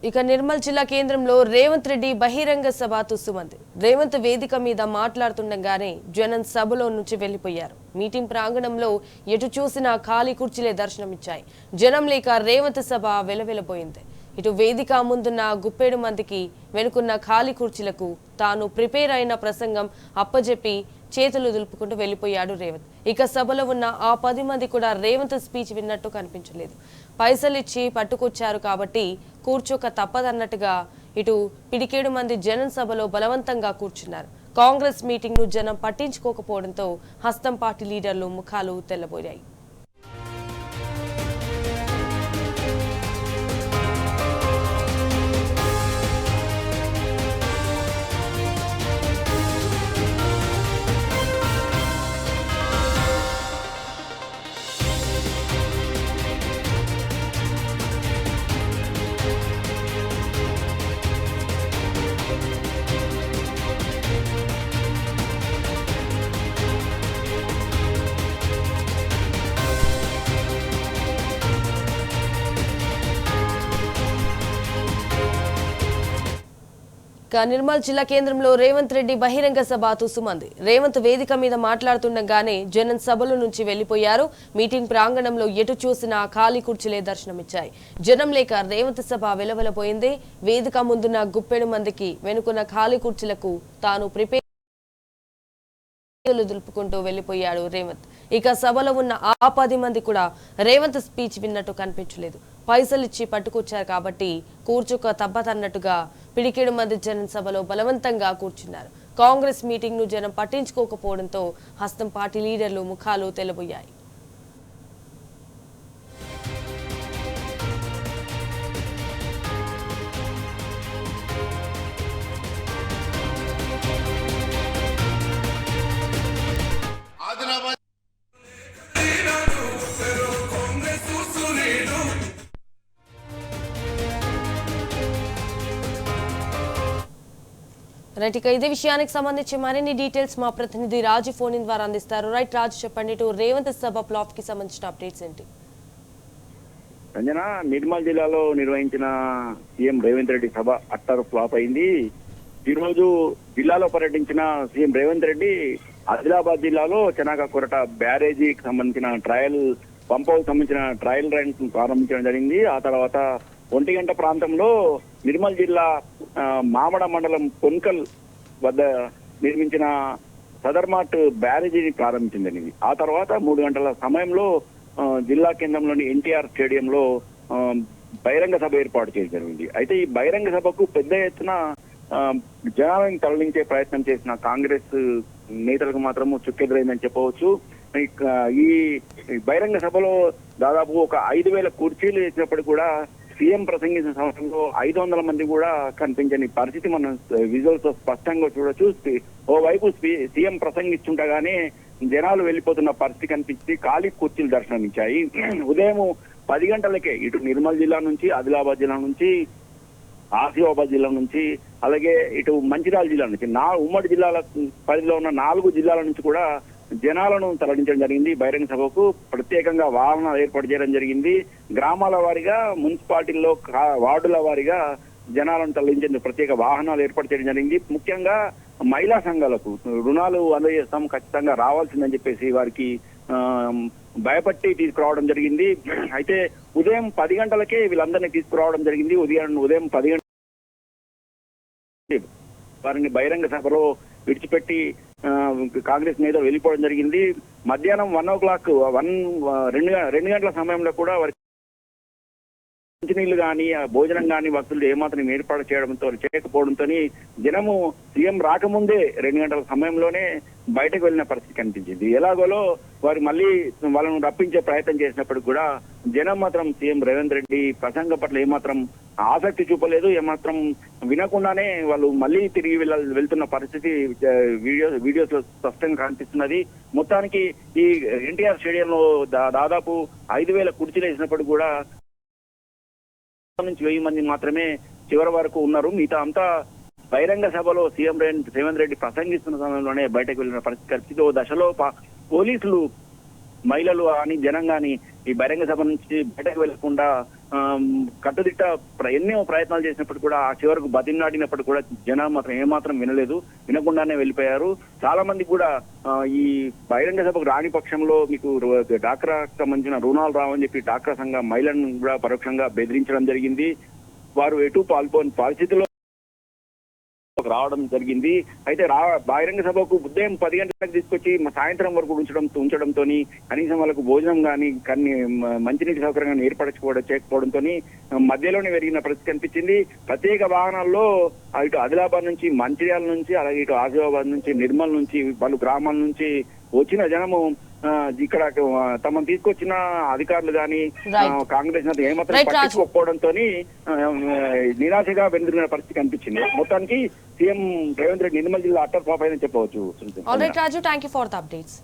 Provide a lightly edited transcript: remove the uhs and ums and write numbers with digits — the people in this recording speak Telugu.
ఇక నిర్మల్ జిల్లా కేంద్రంలో రేవంత్ రెడ్డి బహిరంగ సభ తుస్సుమంది. రేవంత్ వేదిక మీద మాట్లాడుతుండగానే జనం సభలో నుంచి వెళ్లిపోయారు. మీటింగ్ ప్రాంగణంలో ఎటు చూసినా ఖాళీ కుర్చీలే దర్శనమిచ్చాయి. జనం లేక రేవంత్ సభ వెలవెలపోయింది. ఇటు వేదిక ముందున్న గుప్పెడు మందికి వెనుకున్న ఖాళీ కుర్చీలకు తాను ప్రిపేర్ అయిన ప్రసంగం అప్పజెప్పి చేతులు దులుపుకుంటూ వెళ్లిపోయాడు రేవంత్. ఇక సభలో ఉన్న ఆ 10 మంది కూడా రేవంత్ స్పీచ్ విన్నట్టు కనిపించలేదు. పైసలిచ్చి పట్టుకొచ్చారు కాబట్టి కూర్చోక తప్పదన్నట్టుగా ఇటు పిడికేడు మంది జనం సభలో బలవంతంగా కూర్చున్నారు. కాంగ్రెస్ మీటింగ్ ను జనం పట్టించుకోకపోవడంతో హస్తం పార్టీ లీడర్లు ముఖాలు తెల్లబోయాయి. నిర్మల్ జిల్లా కేంద్రంలో రేవంత్ రెడ్డి బహిరంగ సభ తుస్సుమంది. రేవంత్ వేదిక మీద మాట్లాడుతుండగానే జనం సభల నుంచి వెళ్లిపోయారు. మీటింగ్ ప్రాంగణంలో ఎటు చూసినా ఖాళీ కుర్చీలే దర్శనమిచ్చాయి. జనం లేక రేవంత్ సభ వెలవెలపోయింది. వేదిక ముందున్న గుప్పెడు మందికి వెనుకున్న ఖాళీ కుర్చీలకు తాను ప్రిపేర్ దులుపుకుంటూ వెళ్లిపోయాడు రేవంత్. ఇక సభలో ఉన్న ఆ 10 మంది కూడా రేవంత్ స్పీచ్ విన్నట్టు కనిపించలేదు. పైసలిచ్చి పట్టుకొచ్చారు కాబట్టి కూర్చోక తప్పదన్నట్టుగా పిడికేడు మంది జనం సభలో బలవంతంగా కూర్చున్నారు. కాంగ్రెస్ మీటింగ్ ను జనం పట్టించుకోకపోవడంతో హస్తం పార్టీ లీడర్లు ముఖాలు తెల్లబోయాయి. రైట్, ఇక ఇదే విషయానికి సంబంధించి మరిన్ని డీటెయిల్స్ మా ప్రతినిధి రాజు ఫోన్ ఇన్ ద్వారా అందిస్తారు. రైట్ రాజు, చెప్పండి, ఇటు రేవంత్ సభ ఫ్లాప్ కి సంబంధించిన అప్డేట్స్ ఏంటి? సంజన, నిర్మల్ జిల్లాలో నిర్వహించిన సీఎం రేవంత్ రెడ్డి సభ అట్టర్ ఫ్లాప్ అయింది. ఈ రోజు జిల్లాలో పర్యటించిన సీఎం రేవంత్ రెడ్డి ఆదిలాబాద్ జిల్లాలో చెనాకకొరట బ్యారేజీకి సంబంధించిన పంప్ హౌస్ సంబంధించిన ట్రయల్ రన్స్ ప్రారంభించడం జరిగింది. ఆ తర్వాత 1 గంట ప్రాంతంలో నిర్మల్ జిల్లా మామడ మండలం కొన్కల్ వద్ద నిర్మించిన సదర్మాట్ బ్యారేజీని ప్రారంభించింది. ఆ తర్వాత 3 గంటల సమయంలో జిల్లా కేంద్రంలోని ఎన్టీఆర్ స్టేడియంలో బహిరంగ సభ ఏర్పాటు చేయడం జరిగింది. అయితే ఈ బహిరంగ సభకు పెద్ద ఎత్తున జనాలను తరలించే ప్రయత్నం చేసిన కాంగ్రెస్ నేతలకు మాత్రము చుక్కెదురైందని చెప్పవచ్చు. ఈ బహిరంగ సభలో దాదాపు ఒక 5,000 కుర్చీలు వేసినప్పటికీ కూడా సీఎం ప్రసంగించిన సమయంలో 500 మంది కూడా కనిపించని పరిస్థితి మనం విజువల్స్ తో స్పష్టంగా చూడొచ్చు. ఓవైపు సీఎం ప్రసంగిస్తుండగానే జనాలు వెళ్లిపోతున్న పరిస్థితి కనిపించి ఖాళీ కుర్చీలు దర్శనమిచ్చాయి. ఉదయం 10 గంటలకే ఇటు నిర్మల్ జిల్లా నుంచి, ఆదిలాబాద్ జిల్లా నుంచి, ఆసిఫాబాద్ జిల్లా నుంచి, అలాగే ఇటు మంచిర్యాల జిల్లా నుంచి, ఉమ్మడి జిల్లాల పరిధిలో ఉన్న 4 జిల్లాల నుంచి కూడా జనాలను తరలించడం జరిగింది. బహిరంగ సభకు ప్రత్యేకంగా వాహనాలు ఏర్పాటు చేయడం జరిగింది. గ్రామాల వారీగా, మున్సిపాలిటీల్లో వార్డుల వారీగా జనాలను తరలించేందుకు ప్రత్యేక వాహనాలు ఏర్పాటు చేయడం జరిగింది. ముఖ్యంగా మహిళా సంఘాలకు రుణాలు అందజేస్తాం, ఖచ్చితంగా రావాల్సిందని చెప్పేసి వారికి భయపట్టి తీసుకురావడం జరిగింది. అయితే ఉదయం 10 గంటలకే వీళ్ళందరినీ తీసుకురావడం జరిగింది. ఉదయం 10 గంటల వారిని బహిరంగ సభలో విడిచిపెట్టి కాంగ్రెస్ నేతలు వెళ్ళిపోవడం జరిగింది. మధ్యాహ్నం 2 గంటల సమయంలో కూడా వారికి మంచినీళ్లు కానీ, భోజనం కానీ వసతులు ఏమాత్రం ఏర్పాటు చేయకపోవడంతో జనము సీఎం రాకముందే 2 గంటల సమయంలోనే బయటకు వెళ్లిన పరిస్థితి కనిపించింది. ఎలాగోలో వారు మళ్ళీ వాళ్ళను రప్పించే ప్రయత్నం చేసినప్పుడు కూడా జనం మాత్రం సీఎం రేవంత్ రెడ్డి ప్రసంగం పట్ల ఏమాత్రం ఆసక్తి చూపలేదు. ఏమాత్రం వినకుండానే వాళ్ళు మళ్ళీ తిరిగి వెళ్తున్న పరిస్థితి వీడియోస్ లో స్పష్టంగా కనిపిస్తున్నది. మొత్తానికి ఈ ఎన్టీఆర్ స్టేడియంలో దాదాపు 5,000 కుర్చీలు వేసినప్పుడు కూడా నుంచి 1000 మంది మాత్రమే చివరి వరకు ఉన్నారు. మిగతా అంతా బహిరంగ సభలో సీఎం రేవంత్ రెడ్డి ప్రసంగిస్తున్న సమయంలోనే బయటకు వెళ్లిన పరిస్థితి. ఓ దశలో పోలీసులు మహిళలు కానీ జనం కానీ ఈ బహిరంగ సభ నుంచి బయటకు వెళ్లకుండా కట్టుదిట్ట ఎన్నో ప్రయత్నాలు చేసినప్పుడు కూడా ఆ చివరకు బతిమలాడినప్పుడు కూడా జనాలు మాత్రం ఏమాత్రం వినలేదు, వినకుండానే వెళ్ళిపోయారు. చాలా మంది కూడా ఈ బహిరంగ సభకు రాని పక్షంలో మీకు డాక్రాకు సంబంధించిన రుణాలు రావని చెప్పి డాక్రా సంఘ మహిళలను కూడా పరోక్షంగా బెదిరించడం జరిగింది. వారు ఎటు పాల్పోని పరిస్థితుల్లో రావడం జరిగింది. అయితే బహిరంగ సభకు ఉదయం 10 గంటలకు తీసుకొచ్చి సాయంత్రం వరకు ఉంచడంతో కనీసం వాళ్ళకు భోజనం కానీ మంచినీటి సౌకర్యం కానీ చేయకపోవడంతో మధ్యలోనే పెరిగిన పరిస్థితి కనిపించింది. ప్రత్యేక వాహనాల్లో ఇటు ఆదిలాబాద్ నుంచి, మంచిర్యాల నుంచి, అలాగే ఇటు ఆసిఫాబాద్ నుంచి, నిర్మల్ నుంచి, పలు గ్రామాల నుంచి వచ్చిన జనము ఇక్కడ తమను తీసుకొచ్చిన అధికారులు కానీ కాంగ్రెస్ నేత ఏమాత్రం పట్టించుకోకపోవడంతో నిరాశగా వెందిరిన పరిస్థితి కనిపించింది. మొత్తానికి సీఎం రేవంత్ రెడ్డి నిర్మల్ జిల్లా అట్టర్ ఫ్లాప్ అయిందని చెప్పవచ్చు. All right Raju, thank you for the updates.